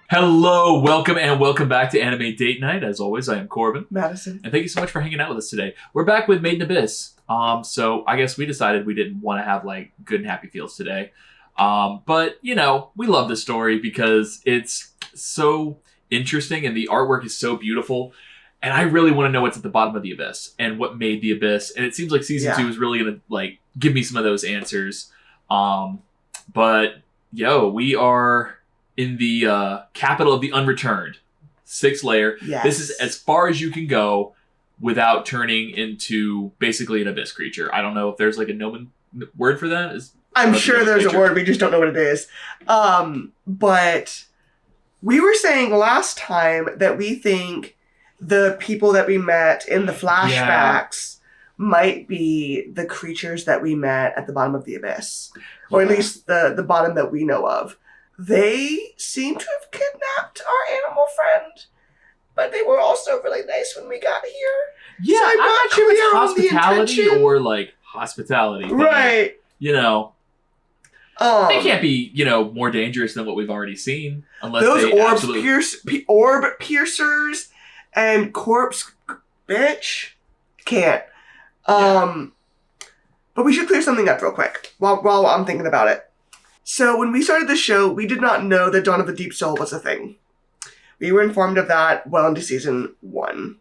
Hello, welcome back to Anime Date Night. As always, I am Corbin. Madison. And thank you so much for hanging out with us today. We're back with Made in Abyss. So I guess we decided we didn't want to have like good and happy feels today. But you know, we love this story because it's so interesting and the artwork is so beautiful. And I really want to know what's at the bottom of the abyss and what made the abyss. And it seems like season 2 is really gonna like give me some of those answers. But we are in the capital of the Unreturned, 6th layer. Yes. This is as far as you can go without turning into basically an abyss creature. I don't know if there's like a nomen word for that. I'm sure there's a word, we just don't know what it is. But we were saying last time that we think the people that we met in the flashbacks might be the creatures that we met at the bottom of the abyss. Or at least the bottom that we know of. They seem to have kidnapped our animal friend, but they were also really nice when we got here. Yeah, so I'm not sure it's on the hospitality or like hospitality. Right. You know, they can't be, more dangerous than what we've already seen. Unless those orb piercers and corpse bitch can't. But we should clear something up real quick while I'm thinking about it. So when we started the show, we did not know that Dawn of the Deep Soul was a thing. We were informed of that well into season 1.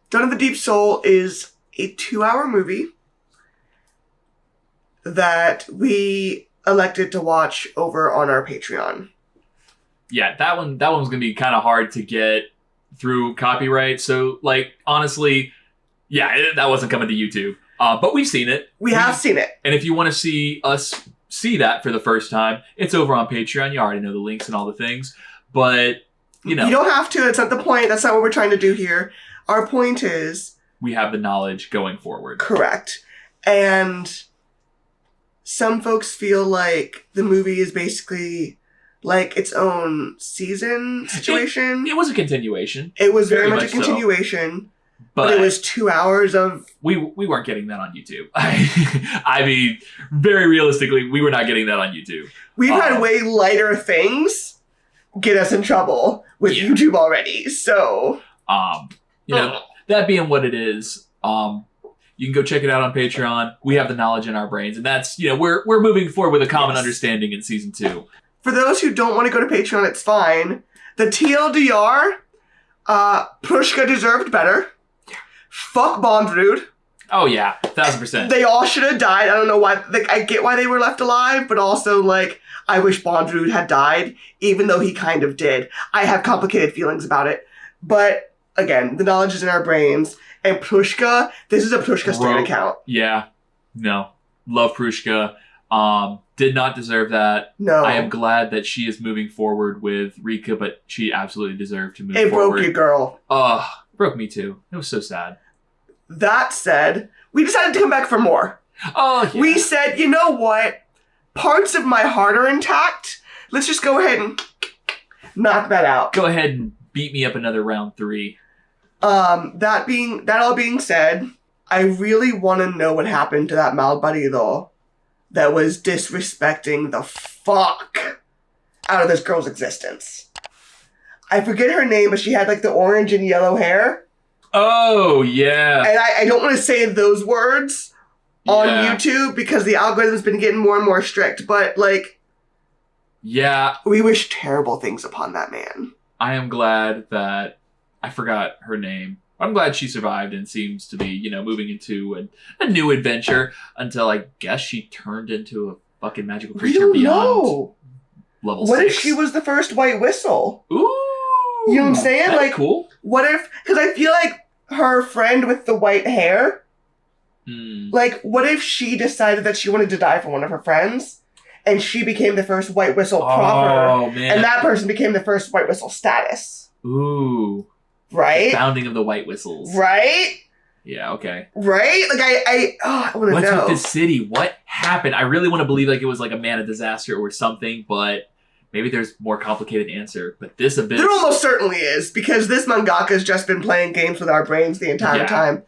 Dawn of the Deep Soul is a 2-hour movie that we elected to watch over on our Patreon. Yeah, that one was going to be kind of hard to get through copyright. So, honestly, that wasn't coming to YouTube. But we've seen it. We have seen it. And if you want to see us see that for the first time, it's over on Patreon. You already know the links and all the things. But, you don't have to. That's not the point. That's not what we're trying to do here. Our point is... we have the knowledge going forward. Correct. And some folks feel like the movie is basically like its own season situation. It was a continuation. It was very much a continuation. So. But it was 2 hours of... We weren't getting that on YouTube. I mean, very realistically, we were not getting that on YouTube. We've had way lighter things get us in trouble with YouTube already, so... that being what it is, you can go check it out on Patreon. We have the knowledge in our brains, and that's, we're moving forward with a common understanding in season 2. For those who don't want to go to Patreon, it's fine. The TLDR, Prushka deserved better. Fuck Bondrewd. Oh yeah, 1000%. They all should have died. I don't know why. I get why they were left alive, but also I wish Bondrewd had died, even though he kind of did. I have complicated feelings about it, but again, the knowledge is in our brains. And Prushka, this is a Prushka stan account. Yeah, no, love Prushka. Did not deserve that. No, I am glad that she is moving forward with Riko, but she absolutely deserved to move forward. It broke you, girl. Broke me too. It was so sad. That said, we decided to come back for more. Oh, yeah. We said, you know what? Parts of my heart are intact. Let's just go ahead and knock that out. Go ahead and beat me up another round 3. That all being said, I really want to know what happened to that Malbuddy though, that was disrespecting the fuck out of this girl's existence. I forget her name, but she had the orange and yellow hair. Oh, yeah. And I don't want to say those words on YouTube because the algorithm's been getting more and more strict, but yeah. We wish terrible things upon that man. I am glad that I forgot her name. I'm glad she survived and seems to be, moving into a new adventure until I guess she turned into a fucking magical creature beyond level 6. What if she was the first white whistle? Ooh. You know what I'm saying? That's cool. What if... Because I feel like her friend with the white hair... what if she decided that she wanted to die for one of her friends, and she became the first white whistle proper, man. and that person became the first white whistle status? Ooh. Right? The founding of the white whistles. Right? Yeah, okay. Right? I want to know. What's with this city? What happened? I really want to believe it was a man of disaster or something, but... maybe there's more complicated answer, but this abyss... There almost certainly is, because this mangaka's just been playing games with our brains the entire time.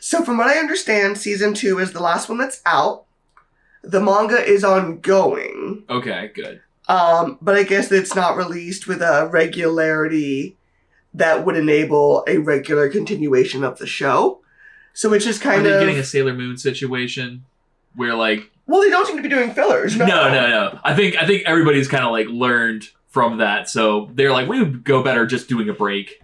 So from what I understand, season 2 is the last one that's out. The manga is ongoing. Okay, good. But I guess it's not released with a regularity that would enable a regular continuation of the show. So it's just kind Are they of getting a Sailor Moon situation where like... Well, they don't seem to be doing fillers. No. I think everybody's kind of like learned from that. So they're like, we would go better just doing a break.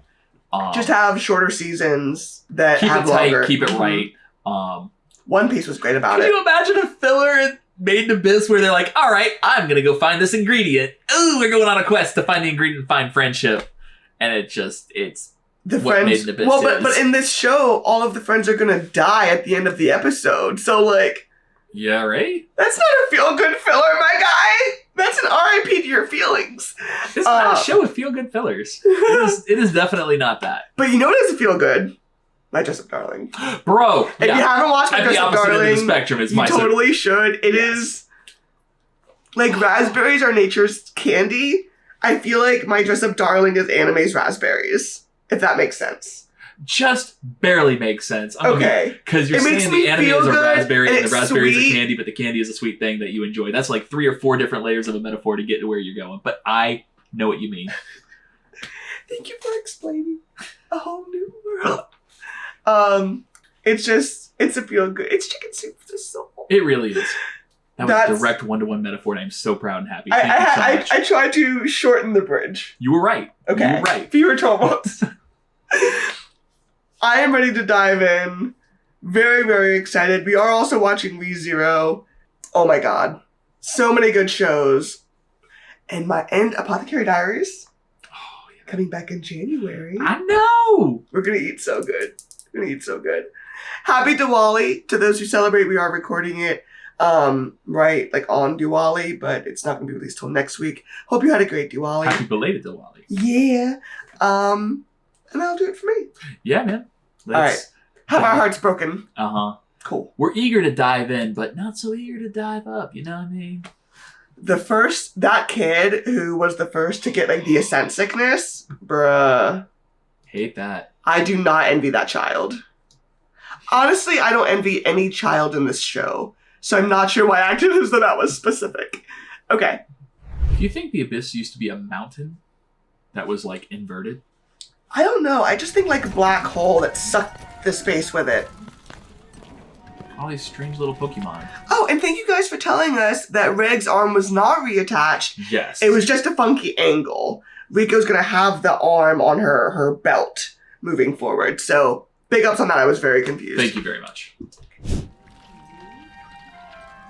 Just have shorter seasons that keep have it tight, longer. keep it right. One Piece was great about it. Can you imagine a filler in Made in Abyss where they're like, all right, I'm going to go find this ingredient. Ooh, we're going on a quest to find the ingredient and find friendship. And it's the what friends, Made in Abyss well, is. but in this show, all of the friends are going to die at the end of the episode. So, like... Yeah, right? That's not a feel-good filler, my guy! That's an RIP to your feelings. It's not a show with feel-good fillers. It is definitely not that. But you know what is feel-good? My Dress-Up Darling. Bro! If you haven't watched My Dress-Up Darling, end of the spectrum is you totally should. It is... Like, raspberries are nature's candy. I feel like My Dress-Up Darling is anime's raspberries. If that makes sense. Just barely makes sense. Okay. Because you're saying the anime is a raspberry and the raspberry is a candy, but the candy is a sweet thing that you enjoy. That's like 3 or 4 different layers of a metaphor to get to where you're going. But I know what you mean. Thank you for explaining a whole new world. It's a feel good. It's chicken soup for the soul. It really is. That was a direct one-to-one metaphor, and I'm so proud and happy. Thank you so much. I tried to shorten the bridge. You were right. Okay. You were right. Fewer troubles. I am ready to dive in. Very, very excited. We are also watching ReZero. Oh my god. So many good shows. And Apothecary Diaries. Oh, yeah. Coming back in January. I know! We're gonna eat so good. Happy Diwali to those who celebrate. We are recording it right, like on Diwali, but it's not gonna be released till next week. Hope you had a great Diwali. Happy belated Diwali. Yeah. And that'll do it for me. Yeah, man. All right. Have our hearts broken. Uh-huh. Cool. We're eager to dive in, but not so eager to dive up. You know what I mean? That kid who was the first to get, like, the ascent sickness, bruh. Hate that. I do not envy that child. Honestly, I don't envy any child in this show. So I'm not sure why activists that was specific. Okay. Do you think the Abyss used to be a mountain that was, like, inverted? I don't know. I just think like a black hole that sucked the space with it. All these strange little Pokemon. Oh, and thank you guys for telling us that Reg's arm was not reattached. Yes. It was just a funky angle. Riko's going to have the arm on her belt moving forward. So big ups on that. I was very confused. Thank you very much.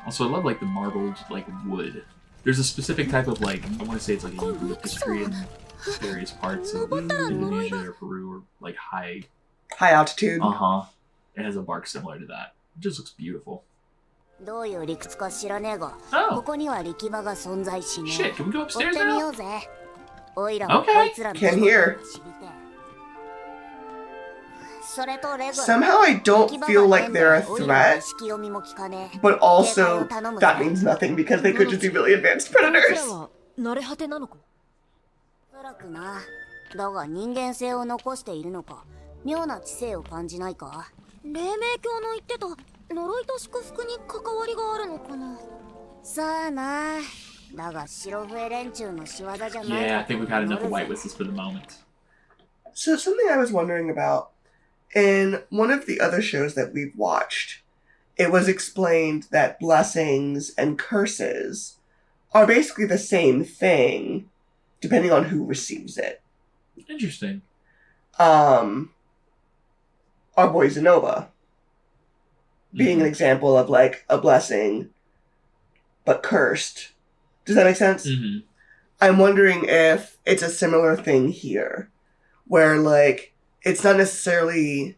Also, I love like the marbled like wood. There's a specific type of like, I want to say it's like a eucalyptus in various parts of Indonesia or Peru or like high altitude. It has a bark similar to that. It just looks beautiful. Oh. Shit, can we go upstairs now? Okay. Can hear. Somehow I don't feel like they're a threat, but also that means nothing because they could just be really advanced predators. Yeah, I think we've had enough of white whistles for the moment. So something I was wondering about, in one of the other shows that we've watched, it was explained that blessings and curses are basically the same thing, depending on who receives it. Interesting. Our boy Zenova being an example of like a blessing, but cursed. Does that make sense? Mm-hmm. I'm wondering if it's a similar thing here, where like it's not necessarily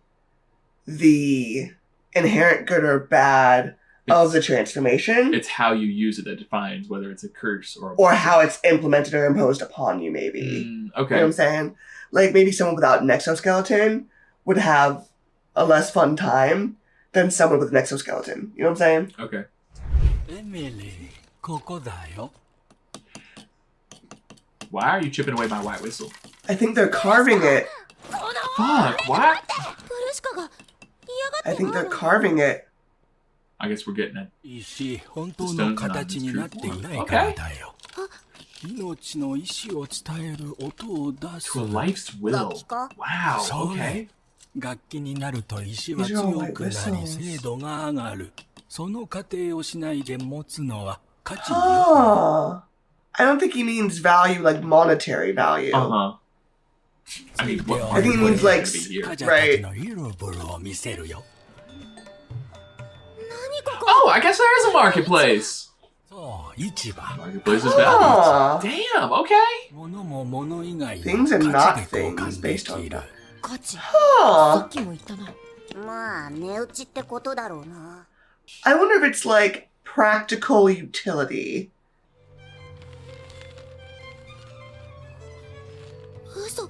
the inherent good or bad of the transformation. It's how you use it that defines whether it's a curse or how it's implemented or imposed upon you, maybe. Okay. You know what I'm saying? Like maybe someone without an exoskeleton would have a less fun time than someone with an exoskeleton. You know what I'm saying? Okay. Emily, why are you chipping away my white whistle? I think they're carving it. Fuck, what? I think they're carving it. I guess we're getting it. 石、本当の形になっていないからだよ。命の意志を伝える音を出す。To a life's will. Wow, okay. 楽器になると石は強くなり精度が上がる。その過程をしないで持つのは価値によく。Oh. I don't think he means value like monetary value. Uh-huh. I mean, what I think he means like, right. Oh, I guess there is a marketplace. Marketplace is valued. Damn, okay. Things and not things based on that. I wonder if it's like practical utility. 嘘、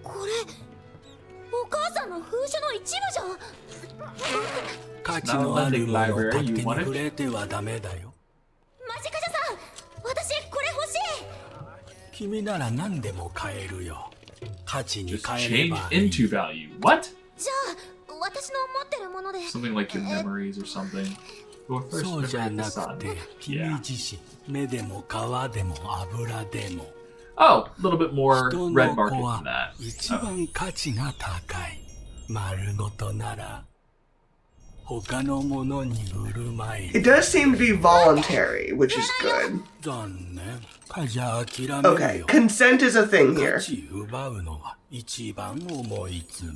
これお母さんの封書の一部じゃん。価値のあるものを勝手に触れてはダメだよ。マジカジャさん、私これ欲しい。君なら何でも買えるよ。価値に Just 変えれ change ばいい。 into value. What? じゃあ私の持ってるもので。 Something like your memories or something. Your first そうじゃ memory な of the く sun. て、君自身、目でも皮でも油でも。 Oh, a little bit more 人 red の market 子 than は that. 一番価値が高い。丸ごとなら他のものに売る前に。 It does seem to be voluntary, which is good. 残念。じゃあ諦める Okay, よ。 consent is a thing 価 here. 値奪うのは一番重い罪。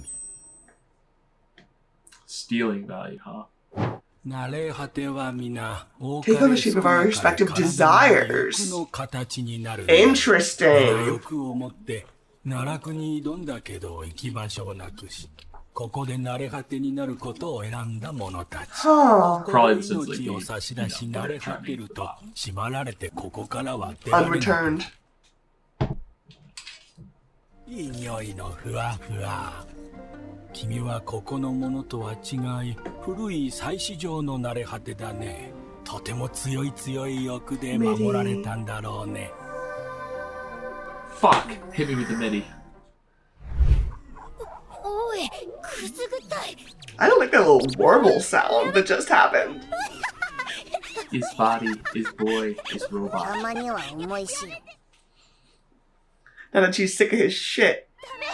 Stealing value, huh? 慣れ果ては皆 Take on the shape of our respective desires. の形になる。 Interesting. 欲を持って奈落に挑んだけど行き場所をなくし、ここで慣れ果てになることを選んだ者たち。 Huh. ここで命を差し出し慣れ果てると縛られてここからは出られない。 Unreturned. いい匂いのふわふわ。君はここのものとは違い、古い祭祀場の慣れ果てだね。とても強い強い欲で守られたんだろうね。Fuck! Hit me with the MIDI. おい、くすぐったい。 I don't like that little warble sound that just happened. His body, his boy, his robot. たまには重いし。 Now that she's sick of his shit. ダメ、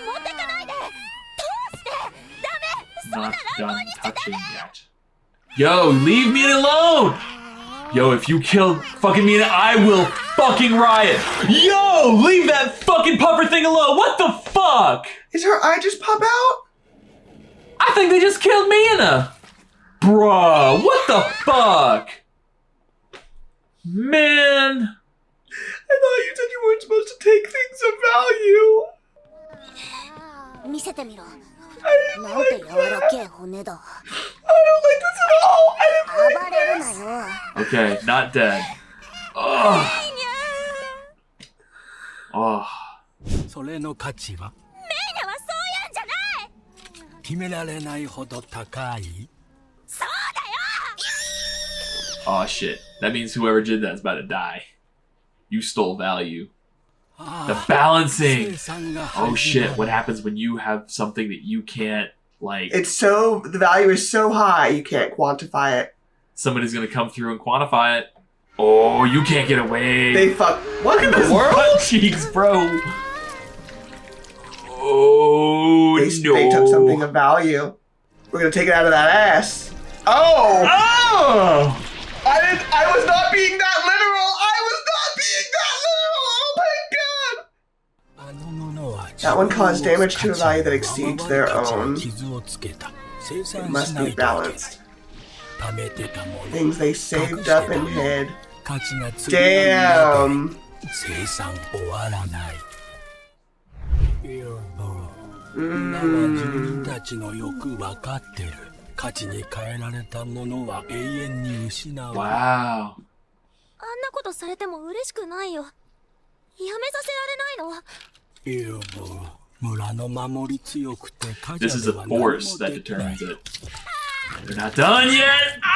持ってかないで。通して。ダメ。 Not done touching yet. Yo, leave me alone! Yo, if you kill fucking Mina, I will fucking riot. Yo, leave that fucking puffer thing alone. What the fuck? Is her eye just pop out? I think they just killed Mina. Bruh, what the fuck? Man. I thought you said you weren't supposed to take things of value. 見せてみろ。 I didn't なんて like 柔ら that. けえ骨だ。 I don't like this at all. I 暴 didn't れる like な this. よ。 Okay, not dead. Ugh. Oh. それの価値はメイナはそういうんじゃない。決められないほど高い。そうだよ。 Oh shit. That means whoever did that is about to die. You stole value. The balancing. Oh shit. What happens when you have something that you can't, like... The value is so high you can't quantify it. Somebody's gonna come through and quantify it. Oh, you can't get away. They fuck. What in the world? Butt cheeks, bro. Oh, no. They took something of value. We're gonna take it out of that ass. Oh! Oh! I was not being that literal! I was not being that literal! Oh my god! That one caused damage to a value that exceeds their own. It must be balanced. Things they saved up and hid. Damn! Wow. あんなことされても嬉しくないよ。やめさせられないの。 This is a force that determines it. They're not done yet! Ah!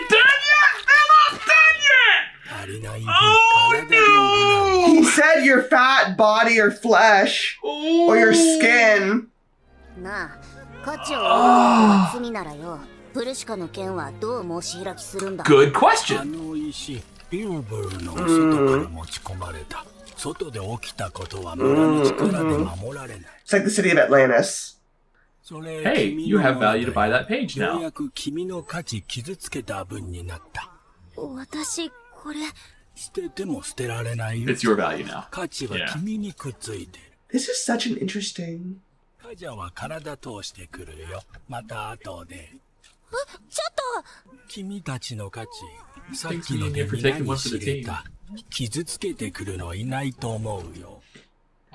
They're not done yet! They're not done yet! Oh no! He said your fat body or flesh or your skin. なあ、Good question. あの石、ビルブルの外から持ち込まれた。外で起きたことは村の力で守られない。 It's like the city of Atlantis. それ Hey, you have value to buy that page よう now. やく君の価値傷つけた分になった。私、これ。捨てても捨てられないよ。 It's your value now. 価値は君にくっついてる。This is such an interesting. カジャは体通してくるよ。また後で。ちょっと君たちの価値、さっきので皆に知れた。傷つけてくるのいないと思うよ。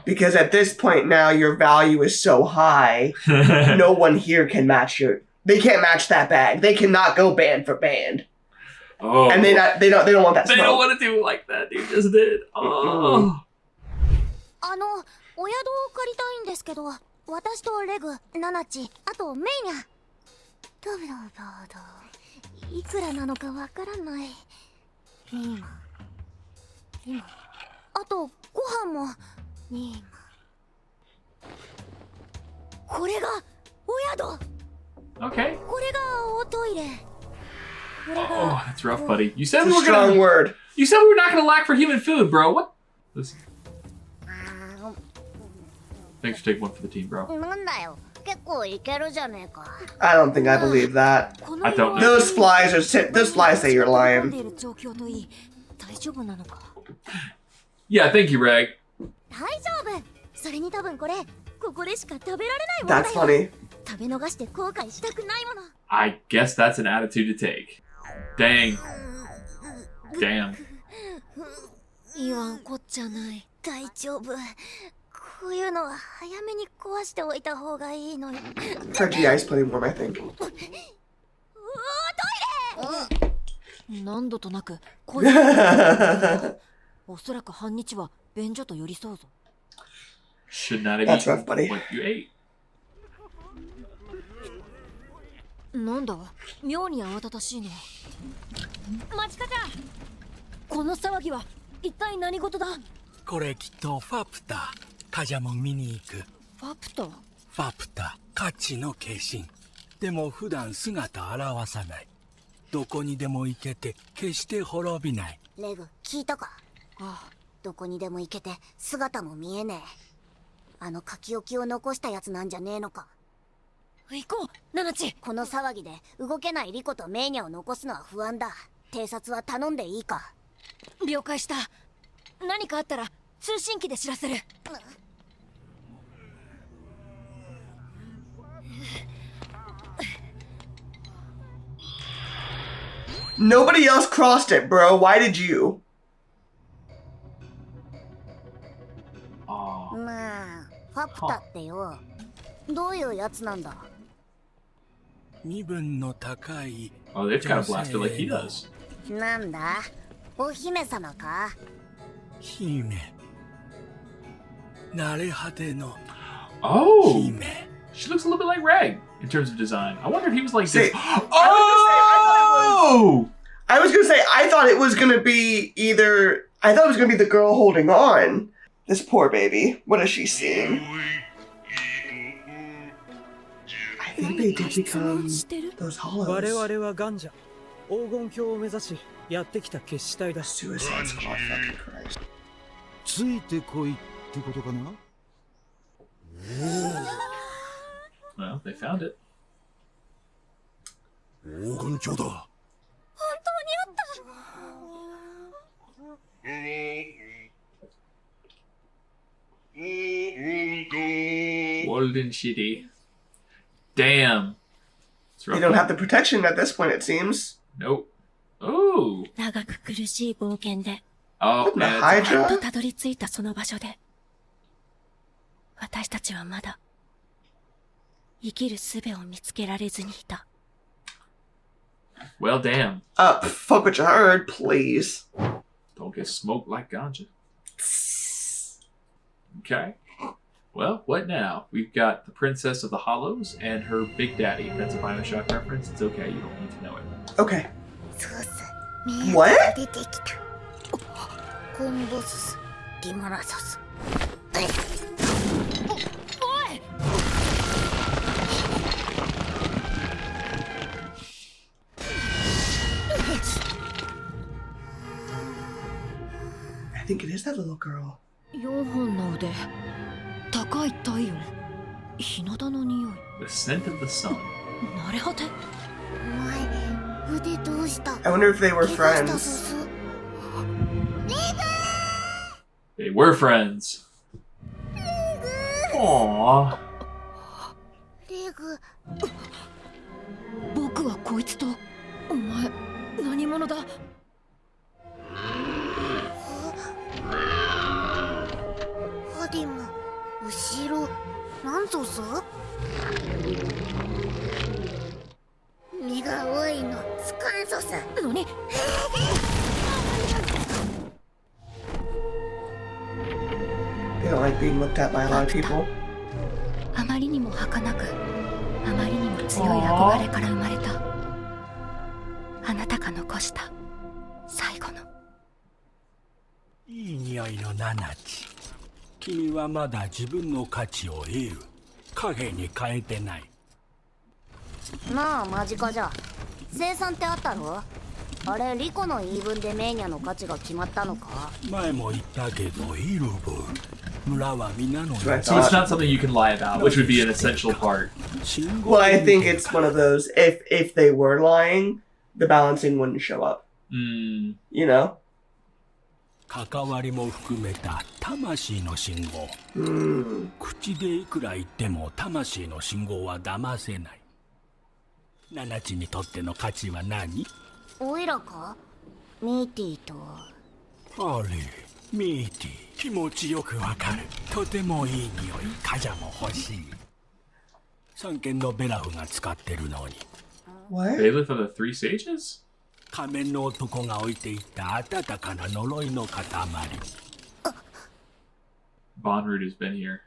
Because at this point now, your value is so high, no one here can match your. They can't match that bag. They cannot go band for band, Oh. and they don't want that They don't smoke. want to do it like that. You just did. Oh. お宿を借りたいんですけど、私とレグ、ナナチ、あとメイニャ。どういくらなのかわからない。今。あと、ご飯も。今。これが、お宿。 Okay. これがおトイレ。これ Oh, が。 that's rough, buddy. You said It's we a were strong gonna. word. You said we were not gonna lack for human food, bro. What? Listen. Thanks for taking one for the team, bro. なんだよ。結構いけるじゃねえか。 I don't think I believe that. I don't know. Those flies say you're lying. 状況といい、大丈夫なのか。 Yeah, thank you, Rag. 大丈夫。それに多分これ、ここでしか食べられないものだよ。 That's funny. 食べ逃して後悔したくないもの。 I guess that's an attitude to take. Dang. Damn. 言わんこっちゃない。大丈夫。こういうのは早めに壊しておいた方がいいのよ。 Her GI is plenty warm, I think. トイレ。何度となくこいつおそらく半日は便所と寄り添うぞ。 Should not have That's eaten rough, buddy. what you ate. なんだ妙に慌ただしいの。待ち方。この騒ぎは一体何事だ。これきっとファプタ。カジャも見に行く。ファプト。ファプタ、価値の化身。でも普段姿現さない。どこにでも行けて決して滅びない。レグ、聞いたか。ああ、どこにでも行けて姿も見えねえ。あの書き置きを残したやつなんじゃねえのか。行こう、ナナチ。この騒ぎで動けないリコとメーニャを残すのは不安だ。偵察は頼んでいいか。了解した。何かあったら通信機で知らせる。Nobody else crossed it, bro. Why did you? Aw. まあ、ファプタってよ。どういうやつなんだ。身分の高い Oh, they've kind of blasted like he does. なんだお姫様か。姫。慣れ果ての Oh, 姫。 she looks a little bit like Rag in terms of design. I wonder if he was like See, this. I Oh! I was gonna say, I thought it was gonna be either. I thought it was gonna be the girl holding on. This poor baby. What is she seeing? I think they did become those 我 hollows. 々はガンジャ黄金鏡を目指しやってきた決死隊だ。 Suicide Squad, fucking Christ. ついてこいってことかな。 Well, they found it. 黄金鏡だ。 Golden shitty. Damn. It's rough They don't one. have the protection at this point, it seems. Nope. Ooh. 長く苦しい冒険で Oh, The man. やっと Hydra? たどり着いたその場所で私たちはまだ生きる術を見つけられずにいた。 Well, damn. Fuck what you heard, please. Don't get smoked like ganja. Okay. Well, what now? We've got the Princess of the Hollows and her Big Daddy. If that's a Bioshock reference, it's okay. You don't need to know it. Okay. ソース What? 出てきた。コンボスリモラソス。おい I think it is that little girl. 4本の腕、高い体温、日向の匂い。 The scent of the sun. 慣れ果て。お前、腕どうした？ I wonder if they were 怪我した friends. ソス。 They were friends. Aww. レグ。僕はこいつと。お前、何者だ？ハディム、後ろ、なんぞす？身が多いの、つかんぞさ。何？ They don't like being looked at by a lot of people. あまりにも儚く、あまりにも強い憧れから生まれた。あなたが残した最後の。いい匂いのナナチ。君はまだ自分の価値を得る。影に変えてない。なあ、間近じゃ。生産ってあったろ？あれ、リコの言い分でメーニャの価値が決まったのか？前も言ったけど、イルブ。村は皆の。 So it's not something you can lie about, which would be an essential part. Well, I think it's one of those. If they were lying, the balancing wouldn't show up. Mm. You know. 関わりも含めた魂の信号。口でいくら言っても魂の信号は騙せない。ナナチにとっての価値は何？オイラか？ミーティーと。あれ、ミーティー。気持ちよくわかる。とてもいい匂い。カジャも欲しい。三軒のベラフが使ってるのに。What? Bailiff of the Three Sages? 仮面の男が置いていった温かな呪いの塊。Bonroot has been here.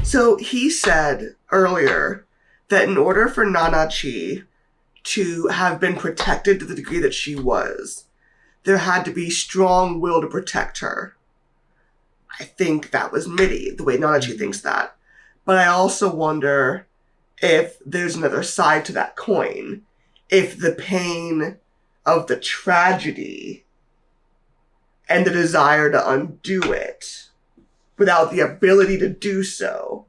So he said earlier that in order for Nanachi to have been protected to the degree that she was, there had to be strong will to protect her. I think that was Mitty, the way Nanachi thinks that. But I also wonder if there's another side to that coin. If the pain of the tragedy and the desire to undo it without the ability to do so.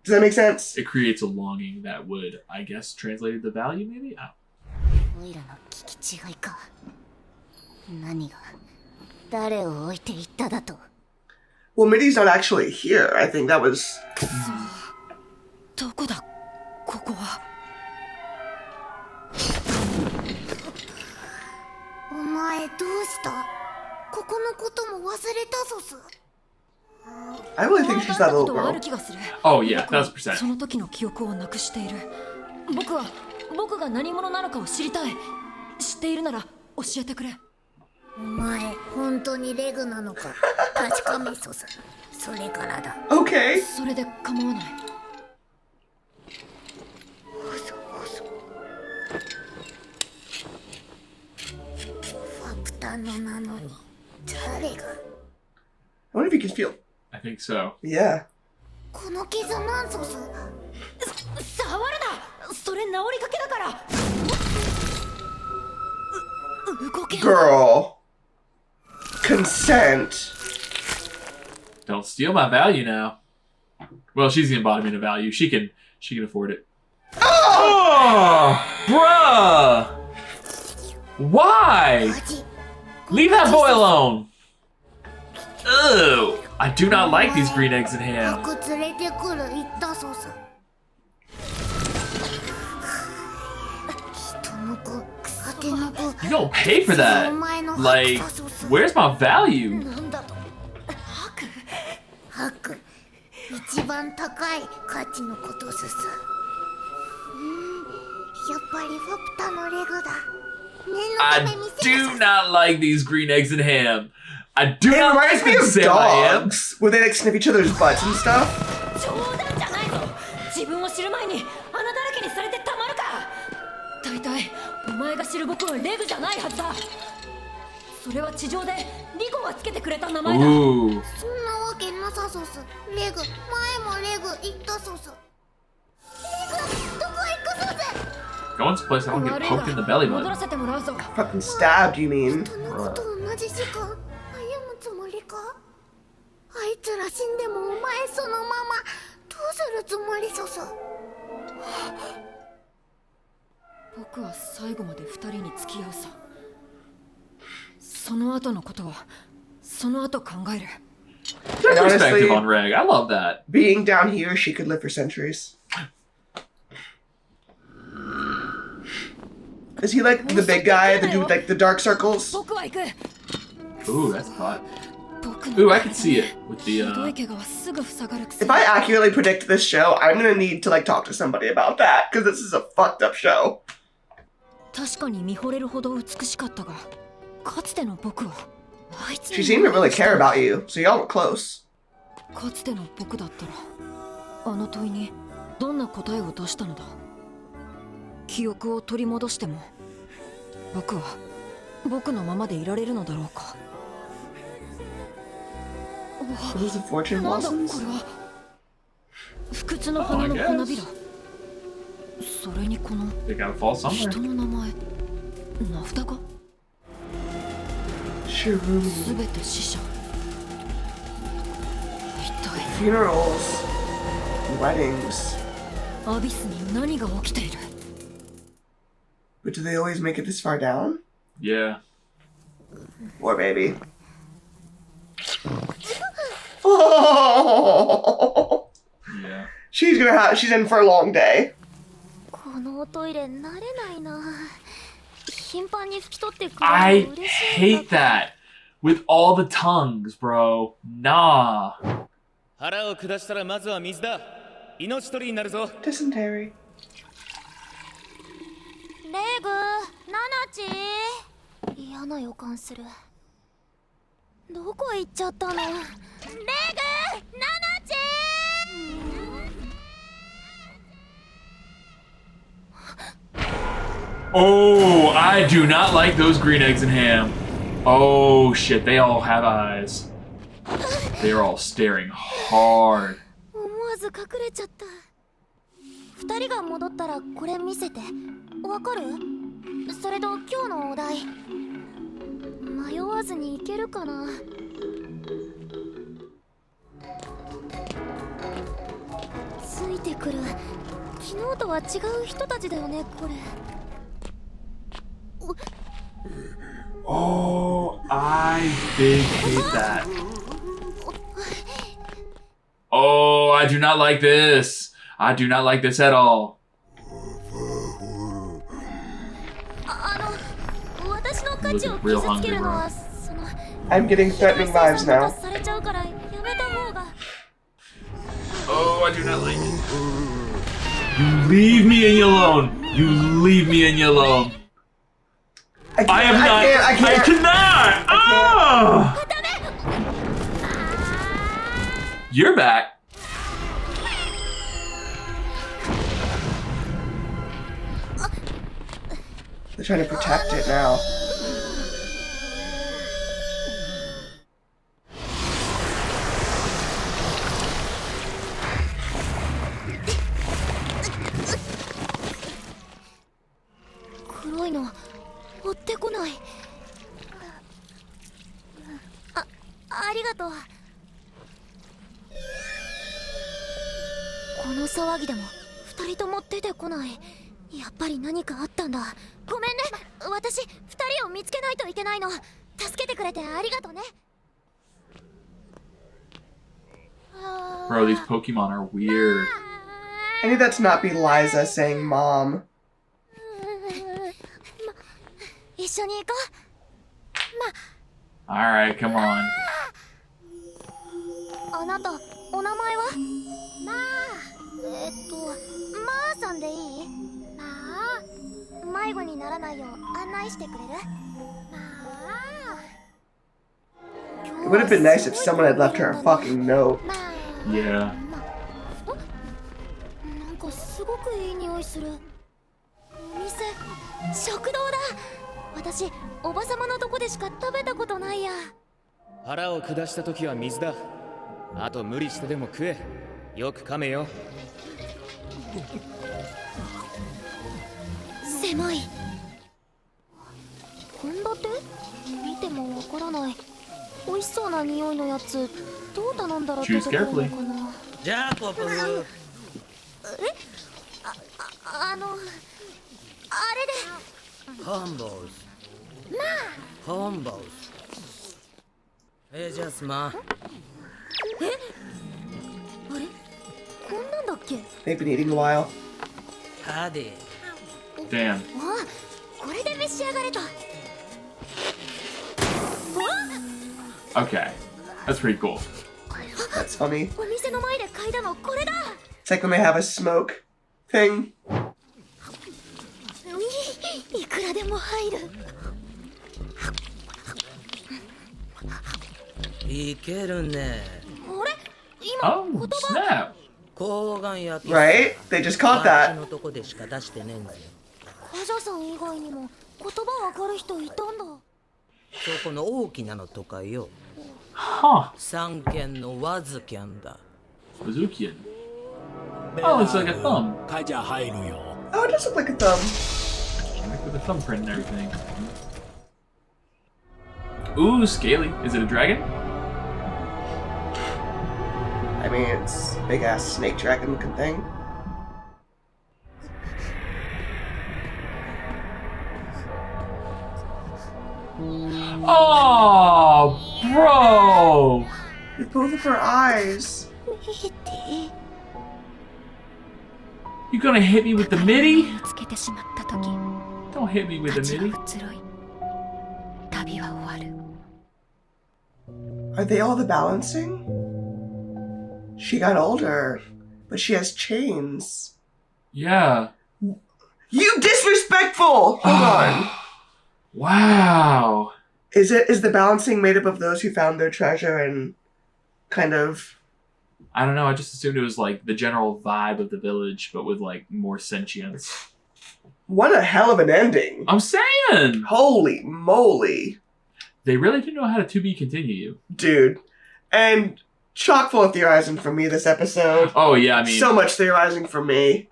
Does that make sense? It creates a longing that would, I guess, translate the value, maybe?オイラの聞き違いか。何が誰を置いていっただと。 Well, Mitty's not actually here. I think that was... どこだここは。お前どうした？ここのことも忘れたぞす。 I really think she's that little ことはあ girl. る気がする。 Oh, yeah, 1000%. その時の記憶をなくしている。僕が何者なのかを知りたい。知っているなら教えてくれ。お前本当にレグなのか確かめそさ。それからだ。 Okay. それで構わない。ファプタのなのに誰が？ I wonder if you can feel... I think so. Yeah. この傷なんぞす。触るな。それ治りかけだから。動け。 Girl. Consent. Don't steal my value now. Well, she's the embodiment of value. She can afford it. Oh, bruh! Why? Leave that boy alone. Ugh! I do not like these green eggs and ham. 僕連れてくる言ったぞさ。人の子、果ての子。 You don't pay for that. Like, where's my value? なんだと。ハク。一番高い価値のことすさ。やっぱりファプタのレグだ。念のた I 「め見せ do not like these green eggs and ham. I do It not like reminds me of this Sam I am. dogs, where they like sniff each other's butts and stuff. 冗談じゃないぞ。自分を知る前に穴だらけにされてたまるか。大体お前が知る僕はレグじゃないはずだ。それは地上でリコがつけてくれた名前だ。 Ooh. そんなわけなさそうさ。レグ、前もレグ言ったそうさ。レグ、どこ行くそうぜ。 Go into place, I don't get poked in the belly 戻ら button. せてもらうぞ。 Fucking stabbed, you mean? 人のこと同じ時間歩むつもりか。つら死んでもお前そのままどうするつもりそそ。僕は最後まで二人に付き合うさ。その後のことはその後考える。 Good And perspective honestly, on Reg. I love that. being down here, she could live for centuries. Is he like the big guy, the dude with like the dark circles? 僕は行く。 Ooh, that's hot. 僕 Ooh, の I can see it with the ひどい怪我はすぐ塞がるくせ If に。 I accurately predict this show, I'm gonna need to like talk to somebody about that because this is a fucked up show. 確かに見惚れるほど美しかったが、かつての僕はあいつ She seemed to really care about you, so y'all were close. かつての僕だったらあの問いにどんな答えを出したのだ。記憶を取り戻しても僕は僕のままでいられるのだろうか。 Those are fortune なんだこれ blossoms? は。不屈の花の花びら。それにこの They gotta fall 人 somewhere. の名前名札が Shirumi. すべて死者。一体 Funerals. Weddings. アビスに何が起きている。 But do they always make it this far down? Yeah. Poor baby. Oh! Yeah. She's in for a long day. このおトイレ慣れないな。頻繁に拭き取ってくれ I ると嬉しいん hate だ that. With all the tongues, bro. Nah. 腹を下したらまずは水だ。命取りになるぞ。 Dysentery. レグ、ナナチ。嫌な予感する。どこ行っちゃったの？レグ、ナナチ。Oh, I do not like those green eggs and ham. Oh shit, they all have eyes. They are all staring hard. 思わず隠れちゃった。二人が戻ったらこれ見せて。わかる？それと今日のお題。迷わずにいけるかな。ついてくる。昨日とは違う人たちだよね、これ。 Oh, I big hate that. Oh, I do not like this. I do not like this at all. 私の価値を傷つけるのはその I'm getting threatening vibes now. されちゃうからやめた方が。 Oh, I do not like it. You leave me in alone. You leave me in alone. I am not. I can't. cannot. Ah! You're back. They're trying to protect it now. Ah, ありがとう。この騒ぎでも二人とも出てこない。やっぱり何かあったんだ。ごめんね。私二人を見つけないといけないの。助けてくれてありがとね。 Bro, these Pokemon are weird. I need that to not be Liza saying mom. 一緒に行こう。 Alright, come on. あなた、お名前は？まあさんでいい？まあ、迷子にならないよう案内してくれる？まあ。 It would have been nice if someone had left her a fucking note. Yeah. なんかすごくいい匂いする。お店、食堂だ。私、おばさまのとこでしか食べたことないや。腹を下した時は水だ。あと無理してでも食え。よく噛めよ。狭い。献立？見てもわからない。美味しそうな匂いのやつどう頼んだら Choose 出てくるの carefully. かな。じゃあポップ風あのあれでホーンボーズホーンボーズじゃあすまんあれこんなんだっけ。 They've been eating a while. ハデ Damn. あ、これで召し上がれと。 Okay. That's pretty cool. That's funny. お店の前で嗅いだのこれだ。 It's like when they have a smoke thing. いくらでも入る。いけるねあれ今 Oh, 言葉 snap. 睾丸焼き Right? They just caught 私 that. のとこでしか出してねえんだよラジャさん以外にも言葉わかる人いたんだ。そこの大きなのとかよ Huh. 三軒のワズキャンだ Bazookian. Oh, it's like a thumb. かじゃ入るよ。 Oh, it does look like a thumb. Like with a thumbprint and everything. Ooh, scaly. Is it a dragon? I mean, it's a big ass snake dragon looking thing. Oh, bro. With both of her eyes. 見て。 You gonna hit me with the MIDI? つけてしまった時 Don't hit me with the 立 MIDI. は移ろい旅は終わる。 Are they all the balancing? She got older, but she has chains. Yeah. You disrespectful! Hold on. Wow. Is the balancing made up of those who found their treasure and kind of... I don't know. I just assumed it was like the general vibe of the village, but with like more sentience. What a hell of an ending. I'm saying! Holy moly. They really didn't know how to be continue you. Dude. And chock full of theorizing for me this episode. Oh, yeah, I mean... So much theorizing for me.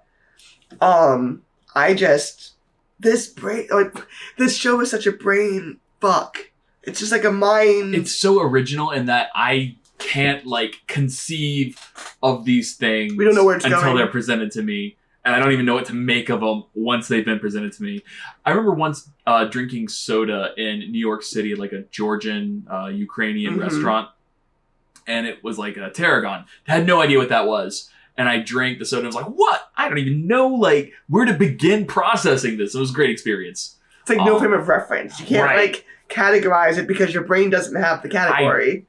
This show is such a brain fuck. It's just like a mind... It's so original in that I can't, like, conceive of these things... We don't know where it's until going. they're presented to me. And I don't even know what to make of them once they've been presented to me. I remember once drinking soda in New York City, like a Georgian, Ukrainian restaurant. And it was like a tarragon. I had no idea what that was. And I drank the soda and was like, what? I don't even know, like, where to begin processing this. It was a great experience. It's like no frame of reference. You can't, right. like, categorize it because your brain doesn't have the category.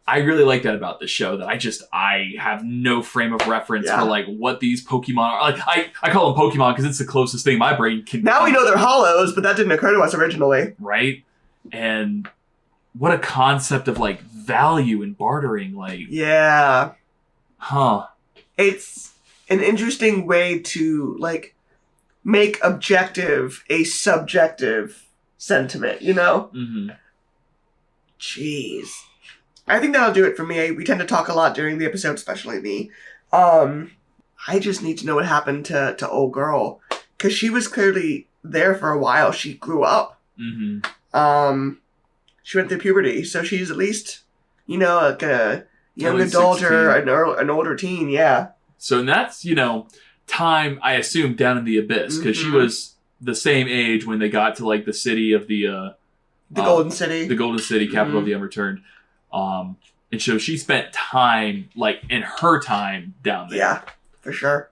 I really like that about this show, that I have no frame of reference for, like, what these Pokemon are. Like, I call them Pokemon because it's the closest thing my brain can... Now we know they're hollows, but that didn't occur to us originally. Right? And what a concept of, like, value and bartering, like... Yeah. Huh. It's an interesting way to, like, make objective a subjective sentiment, you know? Mm-hmm. Jeez. I think that'll do it for me. We tend to talk a lot during the episode, especially me. I just need to know what happened to old girl. Because she was clearly there for a while. She grew up. Mm-hmm. She went through puberty. So she's at least, you know, like a young At least adult 16. or an older teen, yeah. So that's, you know, time, I assume, down in the abyss. Because she was the same age when they got to, like, the city of the Golden City. The Golden City, capital of the Unreturned. And so she spent time, like, in her time down there. Yeah, for sure.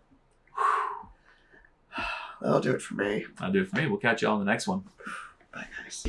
That'll do it for me. That'll do it for me. We'll catch you all in the next one. Bye, guys.